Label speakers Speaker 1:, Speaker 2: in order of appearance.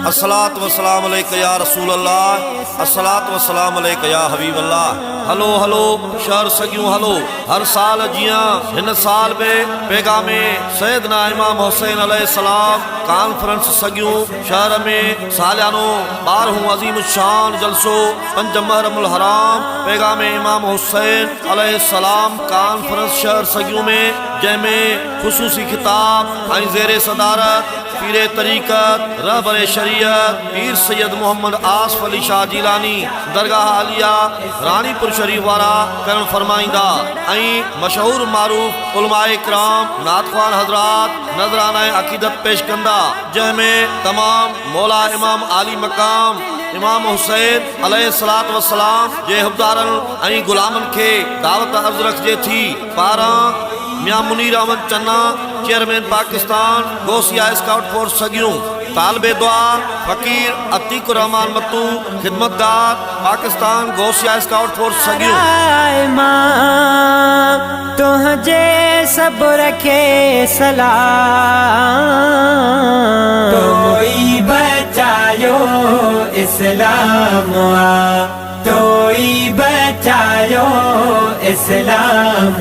Speaker 1: अस्सलातु वस्सलामु अलैका या रसूल अल्लाह, अस्सलातु वस्सलामु अलैका या हबीब अल्लाह। हलो हलो शहर सगियूं हलो, हर साल जियां हिन साल में पैगामे सैयदना इमाम हुसैन अलैहिस्सलाम कॉन्फ्रेंस सगियूं शहर में सालियानो 12 अज़ीम शान जलसो 5 मुहर्रमुल हराम पैगामे इमाम हुसैन अलैहिस्सलाम कॉन्फ्रेंस शहर सगियूं में, जंहिंमें ख़ुसूसी खिताब ऐं ज़ेरे सदारत पीरे तरीक़त रहबर शरीयत पीर सैयद मोहम्मद आसिफ अली शाह जीलानी दरगाह आलिया रानीपुर शरीफ वारा करण फरमाइंदा ऐं मशहूर मारूफ उलमाए इकराम नातख़्वान हजरात नजराना अक़ीदत पेश कंदा, जंहिंमें तमाम मौला इमाम आली मकाम इमाम हुसैन अलैहिस्सलातु वस्सलाम जे हुब्दारन ऐं गुलामन खे दावत अर्ज़ रखिजे थी। पारां मियां Munir Ahmed Channa chairman Pakistan Ghausia scout force सगियूं, तालिबे दुआ फ़कीर अतीकुर रहमान मत्तू खिदमतगार पाकिस्तान गौसिया स्काउट फोर्स सगियूं।
Speaker 2: तुझे सब रखे सलाम, तोई बचायो इस्लाम, तोई बचायो इस्लाम।